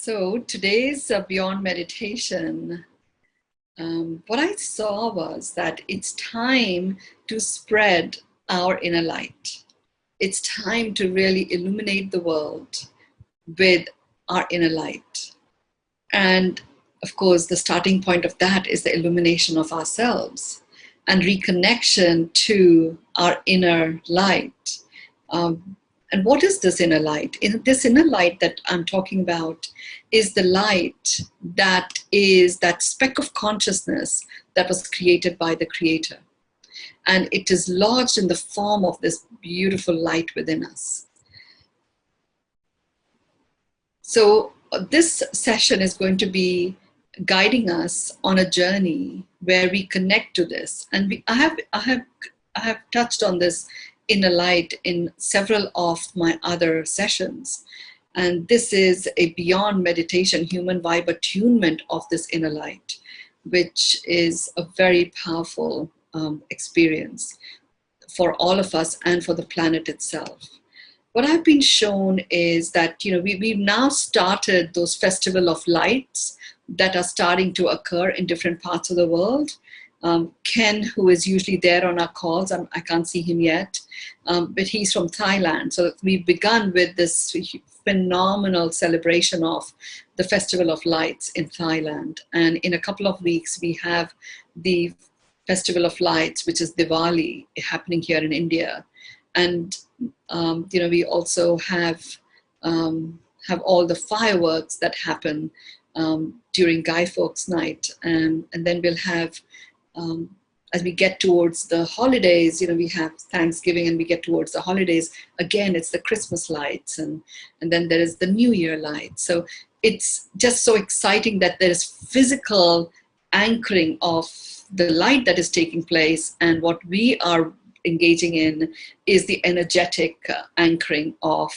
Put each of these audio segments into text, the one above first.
So today's Beyond Meditation, what I saw was that it's time to spread our inner light. It's time to really illuminate the world with our inner light. And of course, the starting point of that is the illumination of ourselves and reconnection to our inner light. And what is this inner light? This inner light that I'm talking about is the light that is that speck of consciousness that was created by the Creator. And it is lodged in the form of this beautiful light within us. So this session is going to be guiding us on a journey where we connect to this. And I have touched on this inner light in several of my other sessions. And this is a Beyond Meditation, Human Vibe Attunement of this inner light, which is a very powerful experience for all of us and for the planet itself. What I've been shown is that, we've now started those festival of lights that are starting to occur in different parts of the world. Ken, who is usually there on our calls, I can't see him yet, but he's from Thailand. So we've begun with this phenomenal celebration of the Festival of Lights in Thailand. And in a couple of weeks, we have the Festival of Lights, which is Diwali, happening here in India. And, we also have all the fireworks that happen during Guy Fawkes Night. And then we'll have, as we get towards the holidays, we have Thanksgiving and we get towards the holidays. Again, it's the Christmas lights and then there is the New Year lights. So it's just so exciting that there is physical anchoring of the light that is taking place, and what we are engaging in is the energetic anchoring of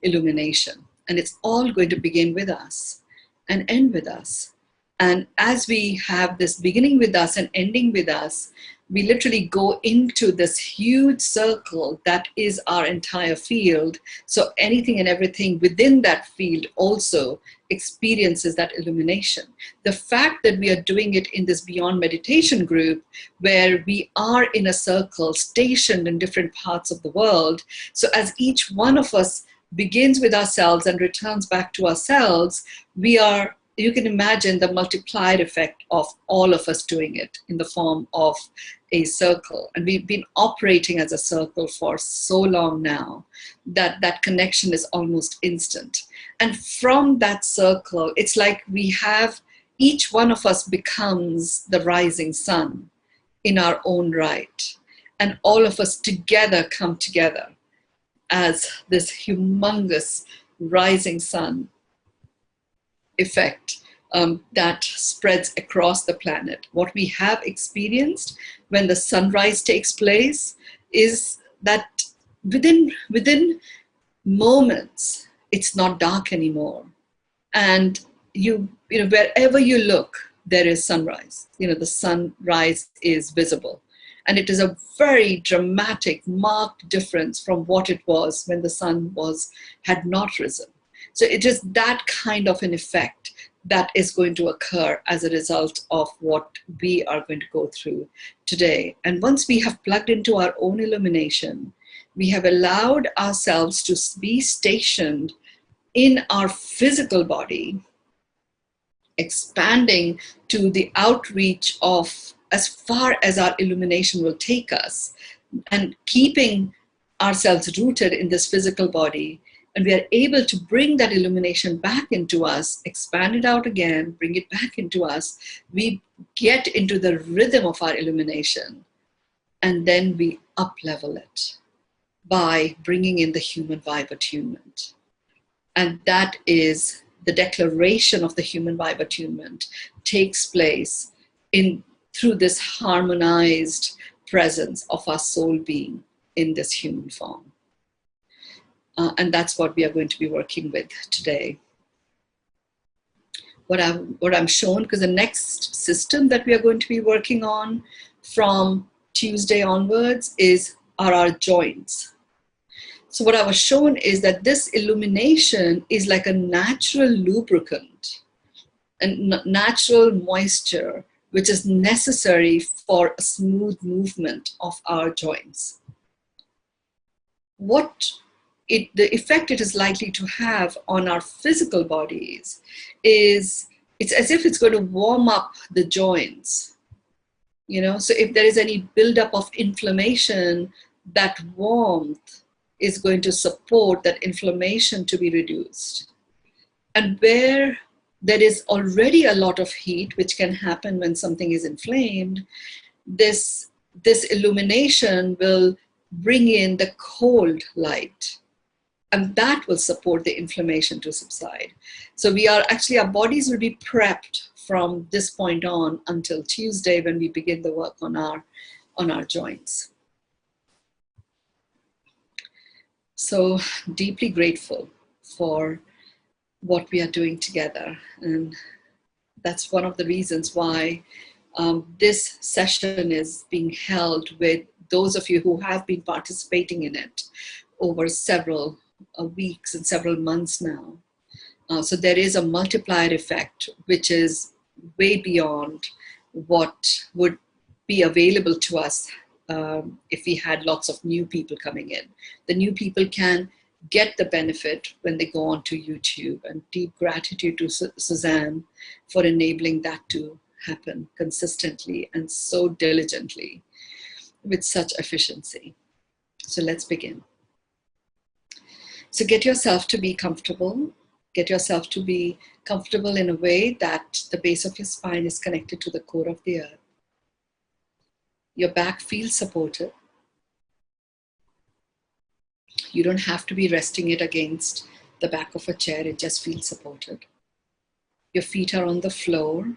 illumination. And it's all going to begin with us and end with us. And as we have this beginning with us and ending with us, we literally go into this huge circle that is our entire field. So anything and everything within that field also experiences that illumination. The fact that we are doing it in this Beyond Meditation group, where we are in a circle stationed in different parts of the world. So as each one of us begins with ourselves and returns back to ourselves, you can imagine the multiplied effect of all of us doing it in the form of a circle. And we've been operating as a circle for so long now that that connection is almost instant. And from that circle, it's like each one of us becomes the rising sun in our own right. And all of us together come together as this humongous rising sun effect that spreads across the planet. What we have experienced when the sunrise takes place is that within moments, it's not dark anymore. And wherever you look, there is sunrise. The sunrise is visible. And it is a very dramatic, marked difference from what it was when the sun had not risen. So it is that kind of an effect that is going to occur as a result of what we are going to go through today. And once we have plugged into our own illumination, we have allowed ourselves to be stationed in our physical body, expanding to the outreach of as far as our illumination will take us, and keeping ourselves rooted in this physical body. And we are able to bring that illumination back into us, expand it out again, bring it back into us. We get into the rhythm of our illumination, and then we up-level it by bringing in the Human Vibe Attunement. And that is the declaration of the Human Vibe Attunement takes place through this harmonized presence of our soul being in this human form. And that's what we are going to be working with today. What I'm shown, because the next system that we are going to be working on from Tuesday onwards are our joints. So what I was shown is that this illumination is like a natural lubricant, a natural moisture, which is necessary for a smooth movement of our joints. The effect it is likely to have on our physical bodies is it's as if it's going to warm up the joints. So if there is any buildup of inflammation, that warmth is going to support that inflammation to be reduced. And where there is already a lot of heat, which can happen when something is inflamed, this illumination will bring in the cold light, and that will support the inflammation to subside. So our bodies will be prepped from this point on until Tuesday, when we begin the work on our joints. So deeply grateful for what we are doing together. And that's one of the reasons why this session is being held with those of you who have been participating in it over several weeks and several months now. So there is a multiplier effect, which is way beyond what would be available to us if we had lots of new people coming in. The new people can get the benefit when they go onto YouTube, and deep gratitude to Suzanne for enabling that to happen consistently and so diligently with such efficiency. So let's begin. So get yourself to be comfortable. Get yourself to be comfortable in a way that the base of your spine is connected to the core of the earth. Your back feels supported. You don't have to be resting it against the back of a chair. It just feels supported. Your feet are on the floor.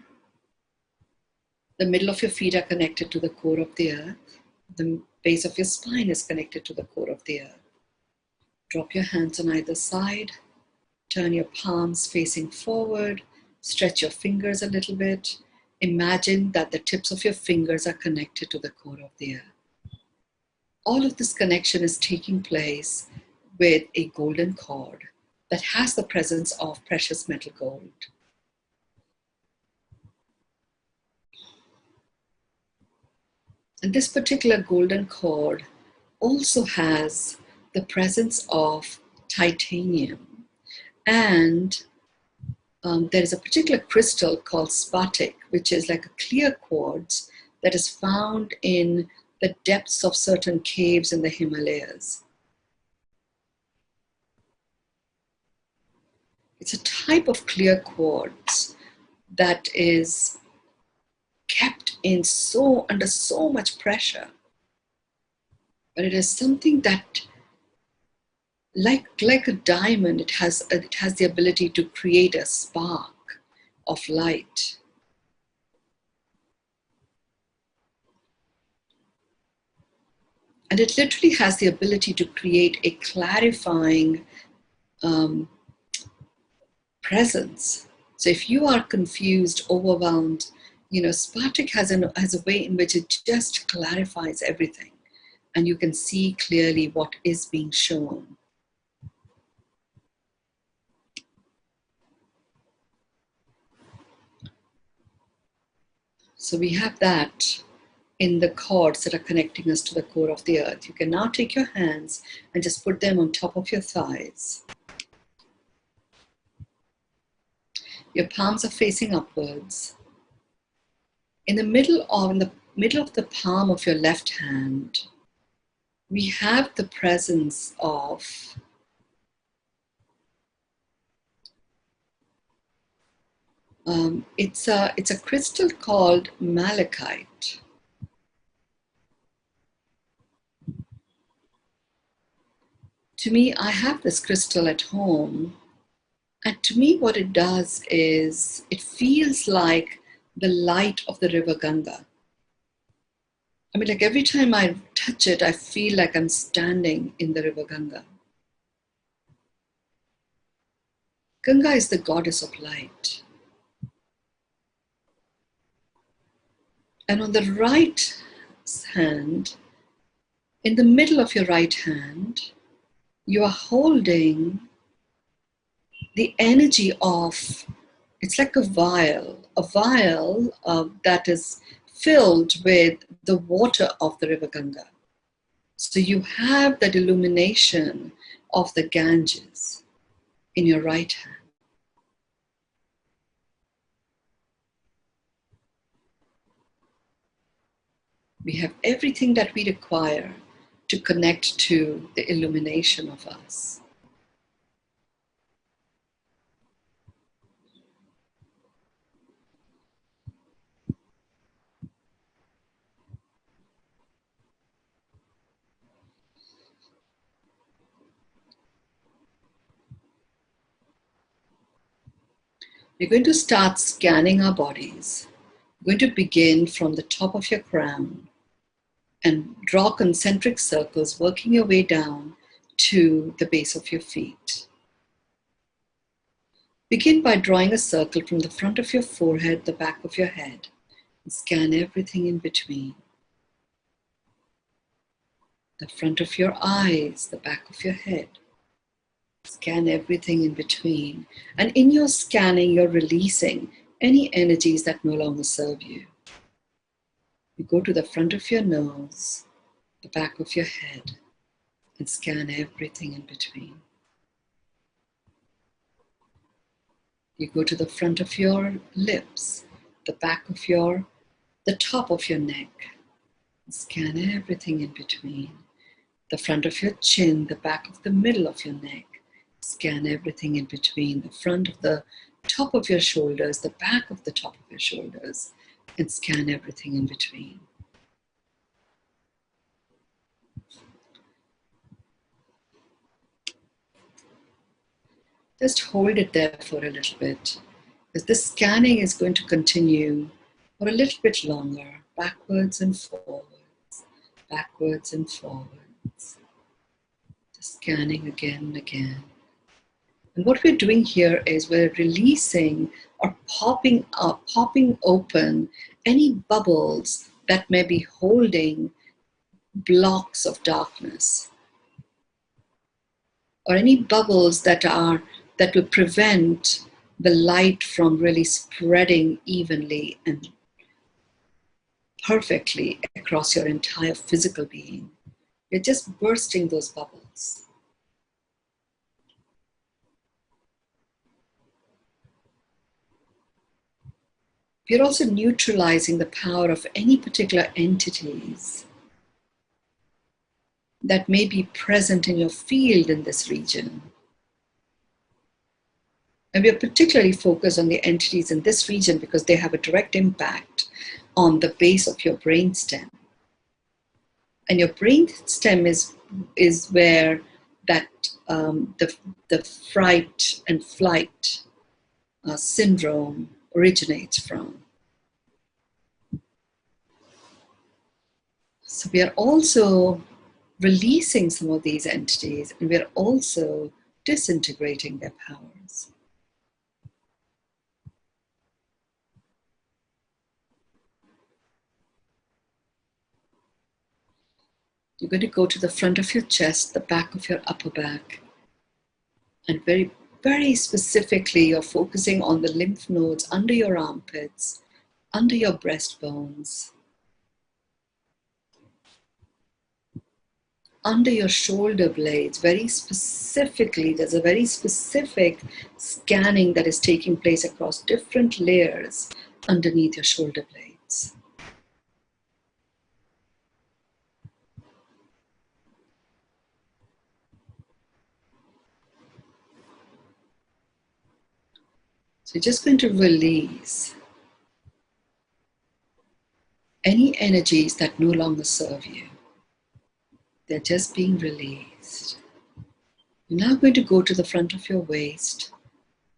The middle of your feet are connected to the core of the earth. The base of your spine is connected to the core of the earth. Drop your hands on either side. Turn your palms facing forward. Stretch your fingers a little bit. Imagine that the tips of your fingers are connected to the core of the earth. All of this connection is taking place with a golden cord that has the presence of precious metal gold. And this particular golden cord also has the presence of titanium. And there is a particular crystal called spatic, which is like a clear quartz that is found in the depths of certain caves in the Himalayas. It's a type of clear quartz that is kept in under so much pressure. But it is something that, like a diamond, it has the ability to create a spark of light. And it literally has the ability to create a clarifying presence. So if you are confused, overwhelmed, spatic has a way in which it just clarifies everything, and you can see clearly what is being shown. So we have that in the cords that are connecting us to the core of the earth. You can now take your hands and just put them on top of your thighs. Your palms are facing upwards. In the middle of the palm of your left hand, we have the presence of it's a crystal called malachite. To me, I have this crystal at home, and to me what it does is it feels like the light of the river Ganga. I mean, like every time I touch it, I feel like I'm standing in the river Ganga. Ganga is the goddess of light. And on the right hand, in the middle of your right hand, You are holding the energy of, it's like a vial that is filled with the water of the river Ganga. So you have that illumination of the Ganges in your right hand. We have everything that we require to connect to the illumination of us. We're going to start scanning our bodies. We're going to begin from the top of your crown and draw concentric circles, working your way down to the base of your feet. Begin by drawing a circle from the front of your forehead, the back of your head, and scan everything in between. The front of your eyes, the back of your head. Scan everything in between. And in your scanning, you're releasing any energies that no longer serve you. You go to the front of your nose, the back of your head, and scan everything in between. You go to the front of your lips, the top of your neck, and scan everything in between. The front of your chin, the back of the middle of your neck, scan everything in between. The front of the top of your shoulders, the back of the top of your shoulders, and scan everything in between. Just hold it there for a little bit, because this scanning is going to continue for a little bit longer, backwards and forwards, backwards and forwards. Just scanning again and again. And what we're doing here is we're releasing or popping open any bubbles that may be holding blocks of darkness, or any bubbles that will prevent the light from really spreading evenly and perfectly across your entire physical being. You're just bursting those bubbles. You're also neutralizing the power of any particular entities that may be present in your field in this region. And we are particularly focused on the entities in this region because they have a direct impact on the base of your brainstem. And your brainstem is where that the fright and flight syndrome originates from. So we are also releasing some of these entities, and we are also disintegrating their powers. You're going to go to the front of your chest, the back of your upper back, and very, very specifically, you're focusing on the lymph nodes under your armpits, under your breastbones, under your shoulder blades. Very specifically, there's a very specific scanning that is taking place across different layers underneath your shoulder blades. So you're just going to release any energies that no longer serve you. They're just being released. You're now going to go to the front of your waist,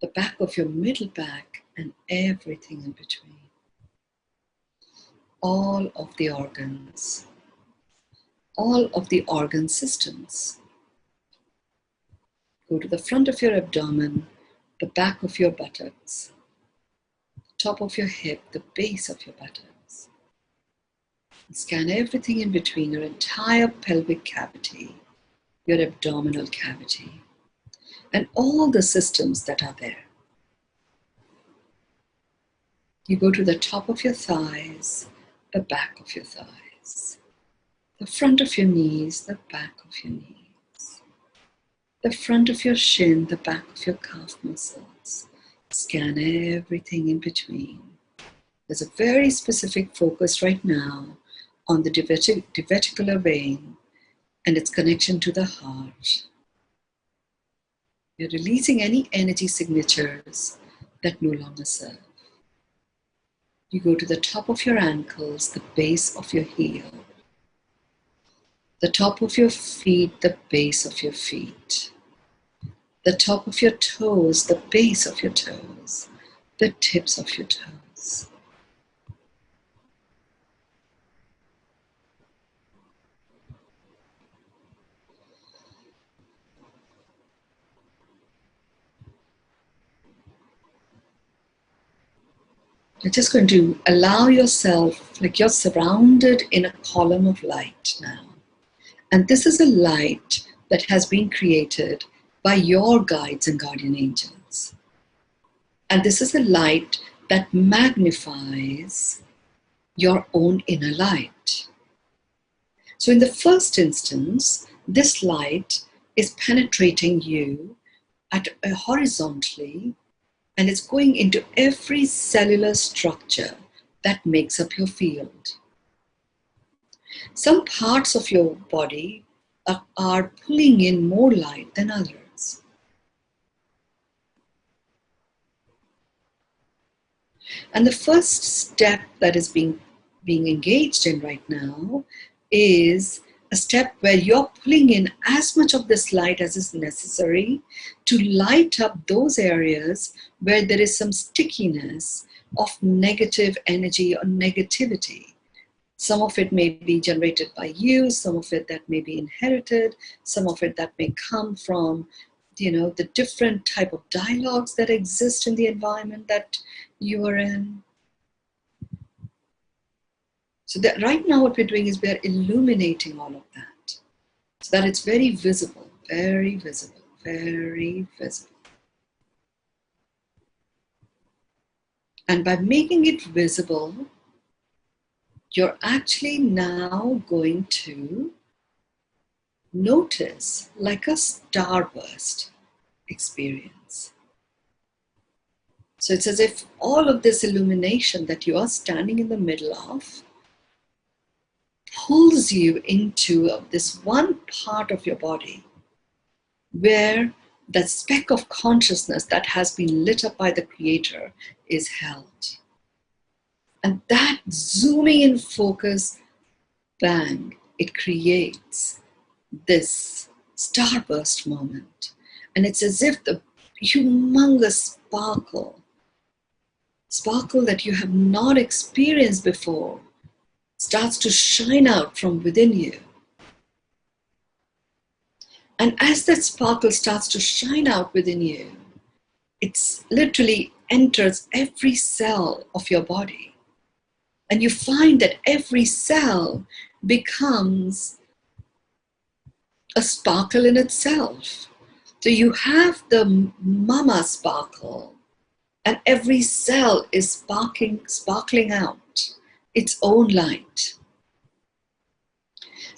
the back of your middle back, and everything in between. All of the organs, all of the organ systems. Go to the front of your abdomen, the back of your buttocks, the top of your hip, the base of your buttocks. And scan everything in between, your entire pelvic cavity. your abdominal cavity, and all the systems that are there. You go to the top of your thighs, the back of your thighs, the front of your knees, the back of your knees, the front of your shin, the back of your calf muscles. Scan everything in between. There's a very specific focus right now on the diverticular vein and its connection to the heart. You're releasing any energy signatures that no longer serve. You go to the top of your ankles, the base of your heel, the top of your feet, the base of your feet, the top of your toes, the base of your toes, the tips of your toes. You're just going to allow yourself, like you're surrounded in a column of light now. And this is a light that has been created by your guides and guardian angels. And this is a light that magnifies your own inner light. So in the first instance, this light is penetrating you horizontally, and it's going into every cellular structure that makes up your field. Some parts of your body are pulling in more light than others. And the first step that is being engaged in right now is a step where you're pulling in as much of this light as is necessary to light up those areas where there is some stickiness of negative energy or negativity. Some of it may be generated by you, some of it that may be inherited, some of it that may come from, the different type of dialogues that exist in the environment that you are in. So that right now what we're doing is we're illuminating all of that so that it's very visible, very visible, very visible. And by making it visible, you're actually now going to notice like a starburst experience. So it's as if all of this illumination that you are standing in the middle of pulls you into this one part of your body where the speck of consciousness that has been lit up by the Creator is held. And that zooming in focus, bang, it creates this starburst moment. And it's as if the humongous sparkle that you have not experienced before, starts to shine out from within you. And as that sparkle starts to shine out within you, it's literally enters every cell of your body. And you find that every cell becomes a sparkle in itself. So you have the mama sparkle, and every cell is sparkling out its own light.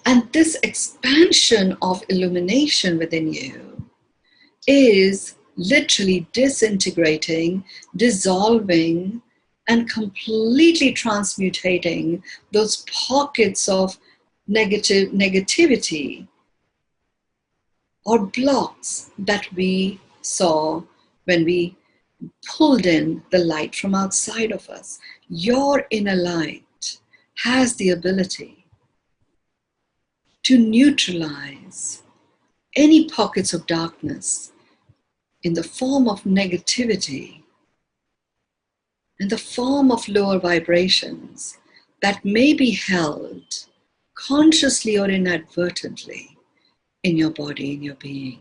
And this expansion of illumination within you is literally disintegrating, dissolving, and completely transmutating those pockets of negativity or blocks that we saw when we pulled in the light from outside of us. Your inner light has the ability to neutralize any pockets of darkness in the form of negativity, in the form of lower vibrations that may be held consciously or inadvertently in your body, in your being.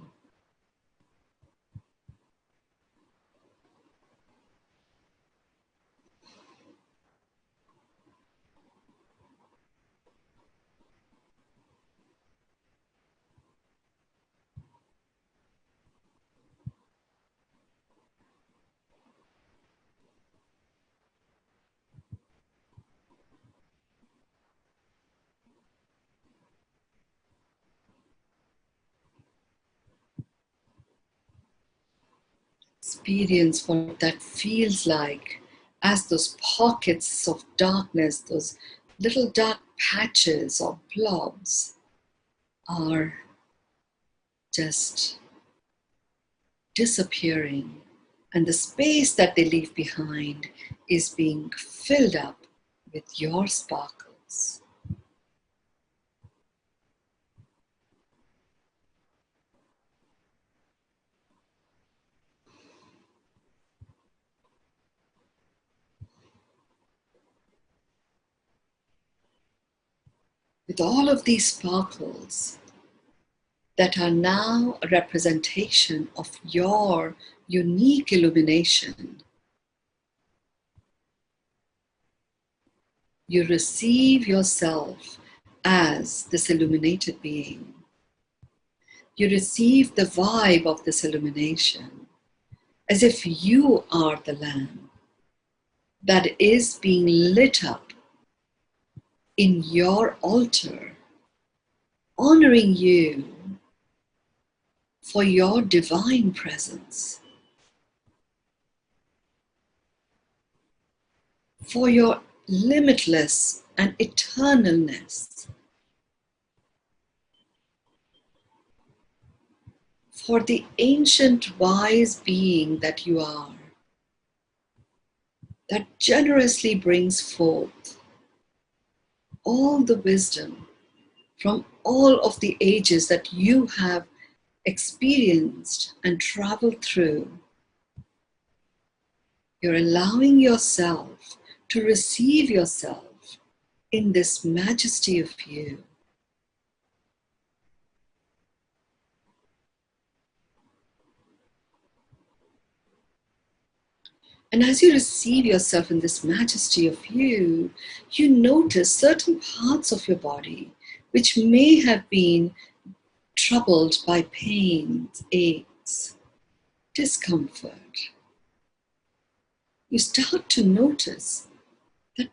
experience what that feels like as those pockets of darkness, those little dark patches or blobs are just disappearing, and the space that they leave behind is being filled up with your sparkles. With all of these sparkles that are now a representation of your unique illumination, you receive yourself as this illuminated being. You receive the vibe of this illumination as if you are the lamp that is being lit up in your altar, honoring you for your divine presence, for your limitless and eternalness, for the ancient wise being that you are, that generously brings forth all the wisdom from all of the ages that you have experienced and traveled through. You're allowing yourself to receive yourself in this majesty of you. And as you receive yourself in this majesty of you, you notice certain parts of your body which may have been troubled by pains, aches, discomfort. You start to notice that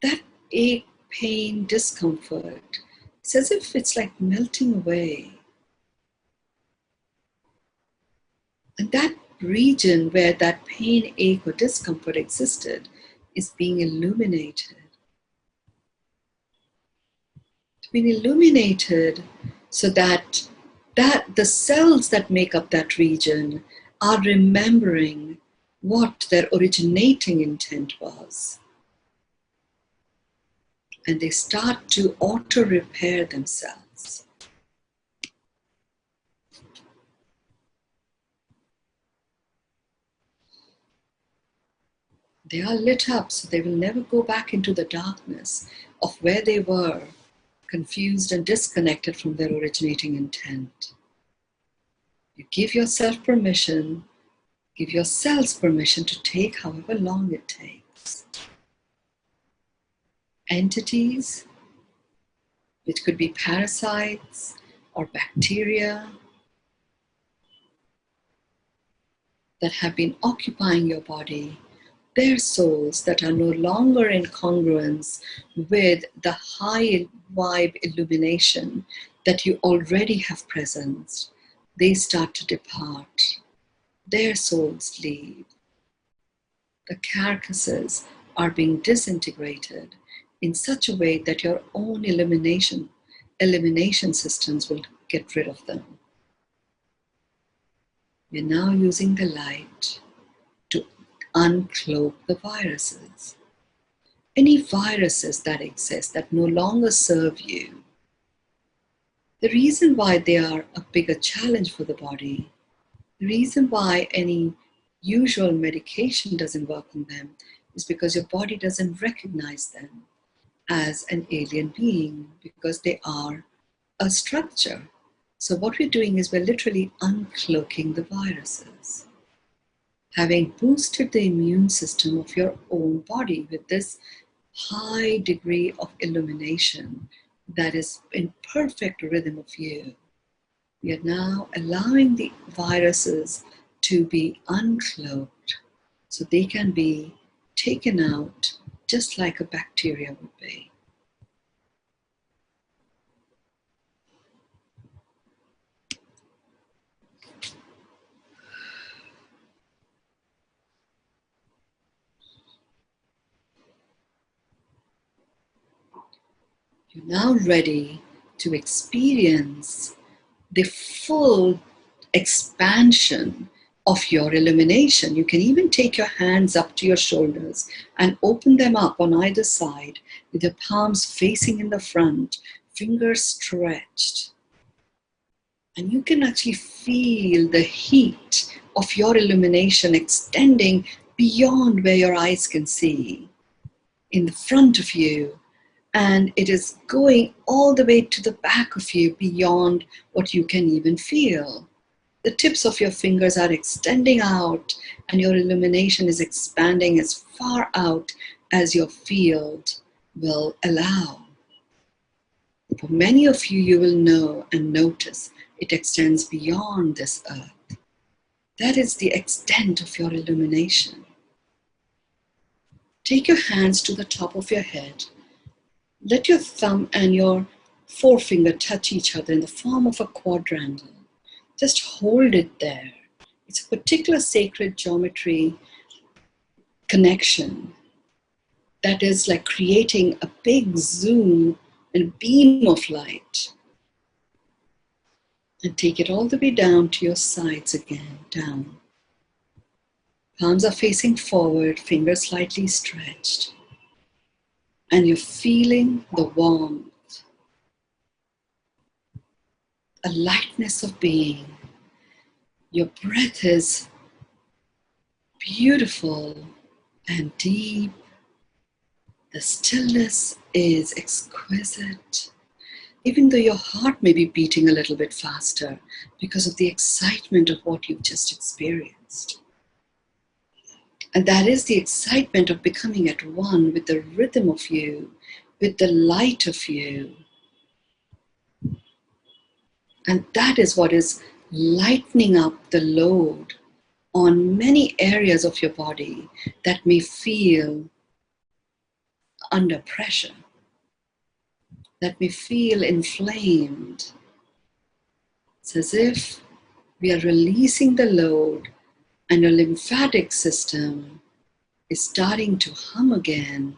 that ache, pain, discomfort, it's as if it's like melting away. And that region where that pain, ache, or discomfort existed is being illuminated. It's being illuminated so that the cells that make up that region are remembering what their originating intent was. And they start to auto-repair themselves. They are lit up so they will never go back into the darkness of where they were, confused and disconnected from their originating intent. You give yourself permission, give yourselves permission to take however long it takes. Entities, which could be parasites or bacteria that have been occupying your body, their souls that are no longer in congruence with the high vibe illumination that you already have presenced, they start to depart. Their souls leave. The carcasses are being disintegrated in such a way that your own elimination systems will get rid of them. We're now using the light to uncloak the viruses. Any viruses that exist that no longer serve you. The reason why they are a bigger challenge for the body, the reason why any usual medication doesn't work on them is because your body doesn't recognize them as an alien being because they are a structure. So what we're doing is we're literally uncloaking the viruses. Having boosted the immune system of your own body with this high degree of illumination that is in perfect rhythm of you, we are now allowing the viruses to be uncloaked so they can be taken out just like a bacteria would be. You're now ready to experience the full expansion of your illumination. You can even take your hands up to your shoulders and open them up on either side with your palms facing in the front, fingers stretched. And you can actually feel the heat of your illumination extending beyond where your eyes can see, in the front of you. And it is going all the way to the back of you beyond what you can even feel. The tips of your fingers are extending out and your illumination is expanding as far out as your field will allow. For many of you, you will know and notice it extends beyond this earth. That is the extent of your illumination. Take your hands to the top of your head. Let your thumb and your forefinger touch each other in the form of a quadrangle. Just hold it there. It's a particular sacred geometry connection that is like creating a big zoom and beam of light. And take it all the way down to your sides again, down. Palms are facing forward, fingers slightly stretched. And you're feeling the warmth, a lightness of being. Your breath is beautiful and deep. The stillness is exquisite. Even though your heart may be beating a little bit faster because of the excitement of what you've just experienced. And that is the excitement of becoming at one with the rhythm of you, with the light of you. And that is what is lightening up the load on many areas of your body that may feel under pressure, that may feel inflamed. It's as if we are releasing the load and your lymphatic system is starting to hum again.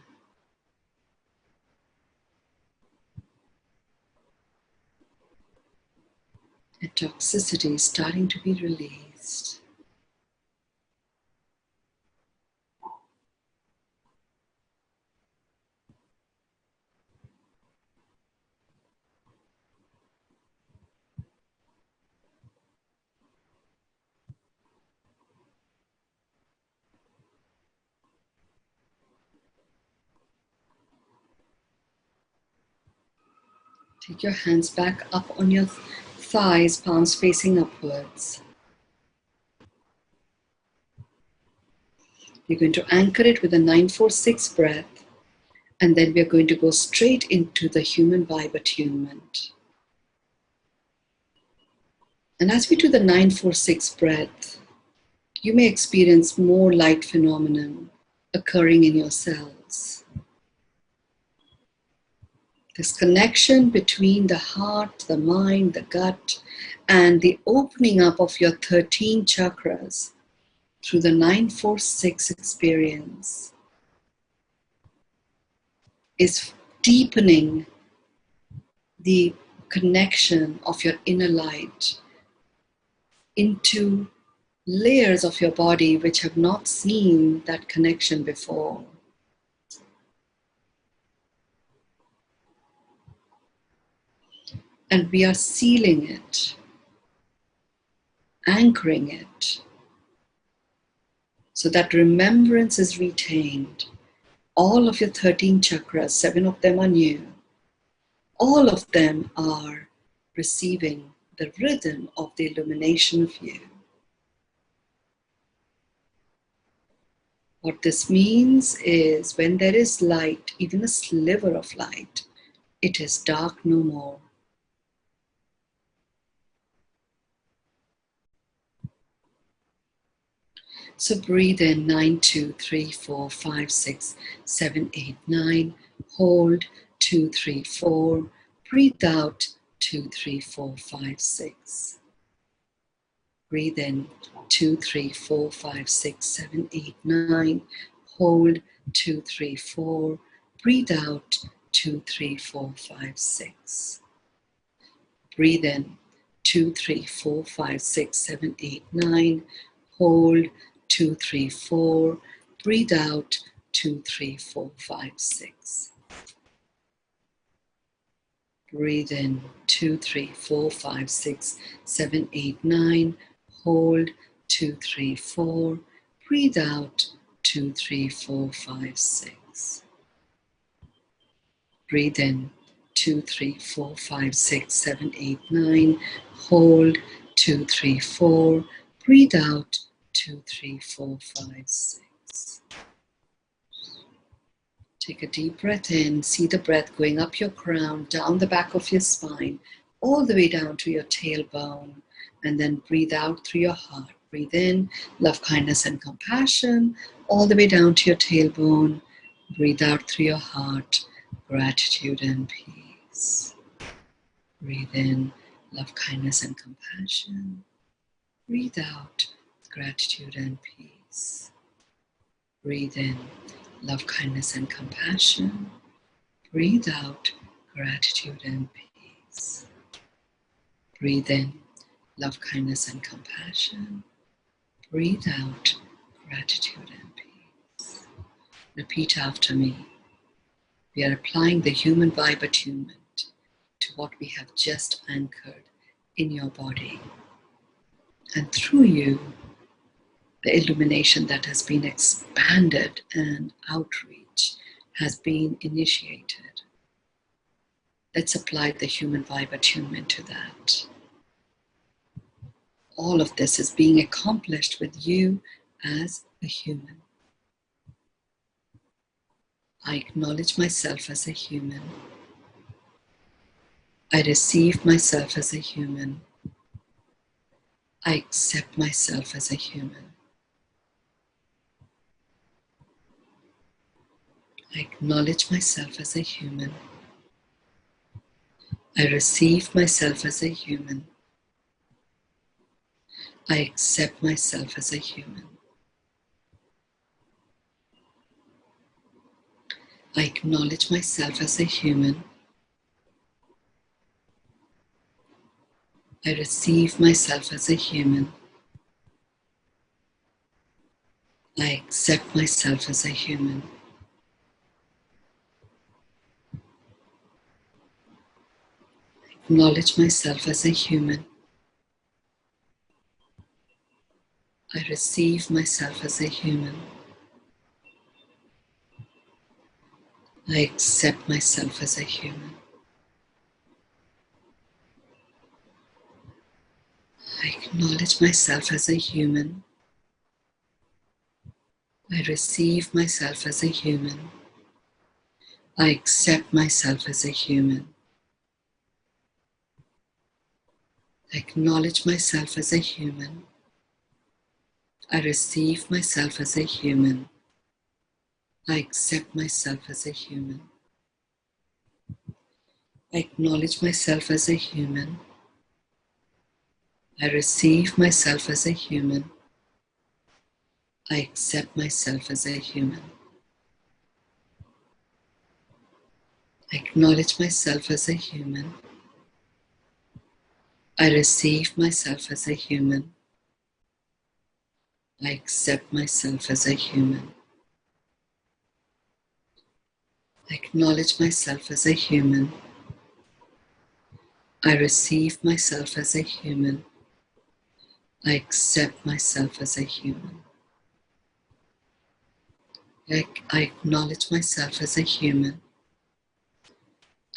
The toxicity is starting to be released. Take your hands back up on your thighs, palms facing upwards. You're going to anchor it with a 946 breath, and then we're going to go straight into the Human Vibe Attunement. And as we do the 946 breath, you may experience more light phenomenon occurring in your cells. This connection between the heart, the mind, the gut, and the opening up of your 13 chakras through the 946 experience is deepening the connection of your inner light into layers of your body which have not seen that connection before. And we are sealing it, anchoring it, so that remembrance is retained. All of your 13 chakras, 7 of them are new. All of them are receiving the rhythm of the illumination of you. What this means is when there is light, even a sliver of light, it is dark no more. So breathe in 9, 2, 3, 4, 5, 6, 7, 8, 9. Hold 2, 3, 4. Breathe out 2, 3, 4, 5, 6. Breathe in 2, 3, 4, 5, 6, 7, 8, 9. Hold 2, 3, 4. Breathe out 2, 3, 4, 5, 6. Breathe in, 2, 3, 4, 5, 6, 7, 8, 9. Hold, 2, 3, 4. Breathe out, 2, 3, 4, 5, 6. Breathe in, 2, 3, 4, 5, 6, 7, 8, 9. Hold, 2, 3, 4. Breathe out, 2, 3, 4, 5, 6. Breathe in, 2, 3, 4, 5, 6, 7, 8, 9. Hold, 2, 3, 4. Breathe out, 2, 3, 4, 5, 6. Take a deep breath in. See the breath going up your crown, down the back of your spine, all the way down to your tailbone. And then breathe out through your heart. Breathe in, love, kindness, and compassion, all the way down to your tailbone. Breathe out through your heart, gratitude and peace. Breathe in, love, kindness, and compassion. Breathe out, gratitude and peace. Breathe in, love, kindness, and compassion. Breathe out, gratitude and peace. Breathe in, love, kindness, and compassion. Breathe out, gratitude and peace. Repeat after me. We are applying the Human Vibe Attunement to what we have just anchored in your body. And through you, the illumination that has been expanded and outreach has been initiated. Let's apply the Human Vibe Attunement to that. All of this is being accomplished with you as a human. I acknowledge myself as a human. I receive myself as a human. I accept myself as a human. I acknowledge myself as a human. I receive myself as a human. I accept myself as a human. I acknowledge myself as a human. I receive myself as a human. I accept myself as a human. I acknowledge myself as a human. I receive myself as a human. I accept myself as a human. I acknowledge myself as a human. I receive myself as a human. I accept myself as a human. I acknowledge myself as a human. I receive myself as a human. I accept myself as a human. I acknowledge myself as a human. I receive myself as a human. I accept myself as a human. I acknowledge myself as a human. I receive myself as a human. I accept myself as a human. I acknowledge myself as a human. I receive myself as a human. I accept myself as a human. I acknowledge myself as a human.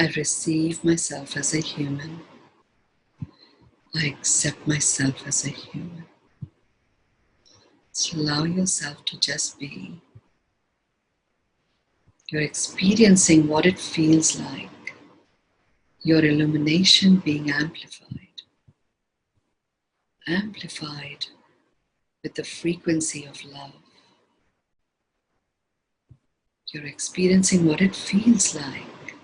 I receive myself as a human. I accept myself as a human. So allow yourself to just be. You're experiencing what it feels like. Your illumination being amplified. Amplified with the frequency of love. You're experiencing what it feels like.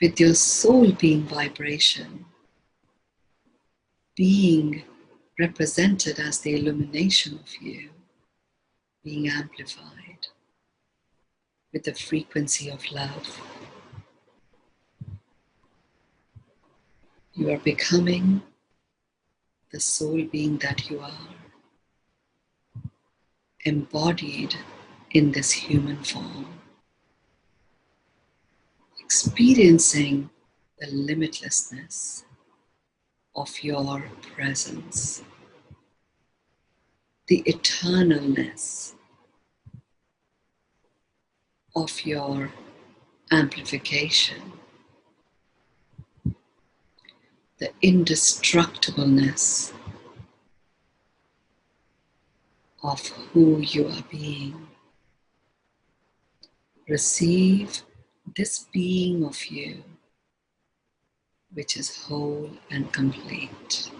With your soul being vibration. Being represented as the illumination of you. Being amplified. with the frequency of love. You are becoming the soul being that you are, embodied in this human form, experiencing the limitlessness of your presence, the eternalness of your amplification, the indestructibleness of who you are being. Receive this being of you, which is whole and complete.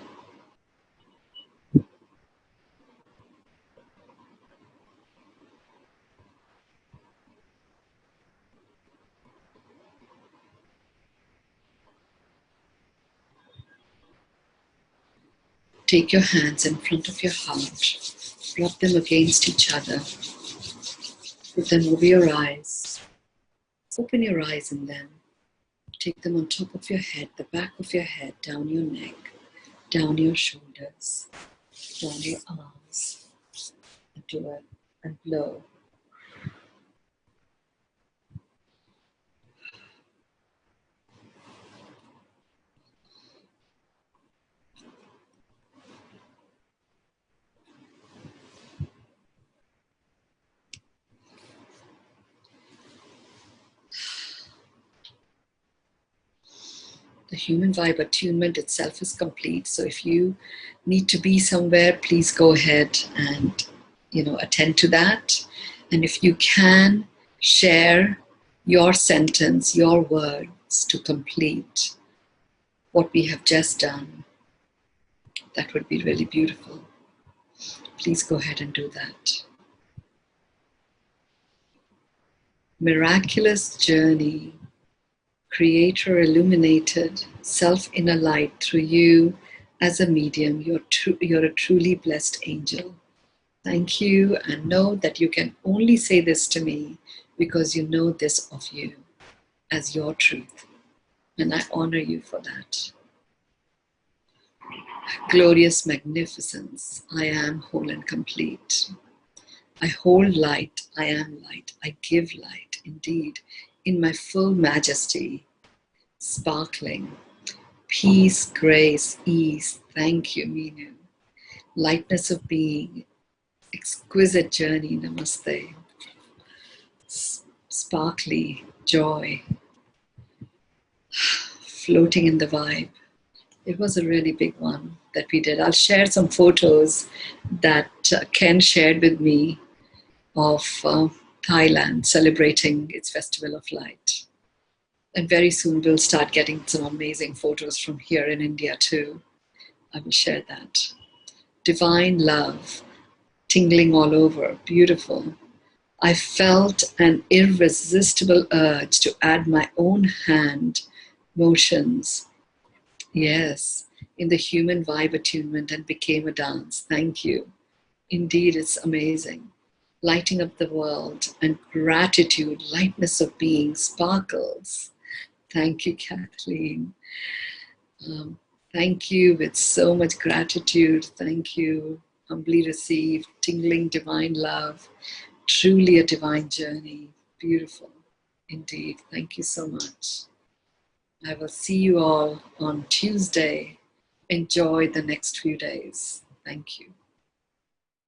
Take your hands in front of your heart, rub them against each other, put them over your eyes, open your eyes in them, take them on top of your head, the back of your head, down your neck, down your shoulders, down your arms, and do it, and blow. The Human Vibe Attunement itself is complete. So if you need to be somewhere, please go ahead and attend to that. And if you can share your sentence, your words to complete what we have just done, that would be really beautiful. Please go ahead and do that. Miraculous journey. Creator illuminated self-inner light through you as a medium. You're a truly blessed angel. Thank you, and know that you can only say this to me because you know this of you as your truth. And I honor you for that. Glorious magnificence. I am whole and complete. I hold light. I am light. I give light, indeed, in my full majesty. Sparkling, peace, grace, ease. Thank you, Mynoo. Lightness of being, exquisite journey. Namaste. Sparkly joy, floating in the vibe. It was a really big one that we did. I'll share some photos that Ken shared with me of Thailand celebrating its Festival of Light. And very soon we'll start getting some amazing photos from here in India too. I will share that. Divine love, tingling all over, beautiful. I felt an irresistible urge to add my own hand motions. Yes, in the Human Vibe Attunement, and became a dance. Thank you. Indeed, it's amazing. Lighting up the world, and gratitude, lightness of being, sparkles. Thank you, Kathleen. Thank you with so much gratitude. Thank you. Humbly received, tingling divine love. Truly a divine journey. Beautiful. Indeed. Thank you so much. I will see you all on Tuesday. Enjoy the next few days. Thank you.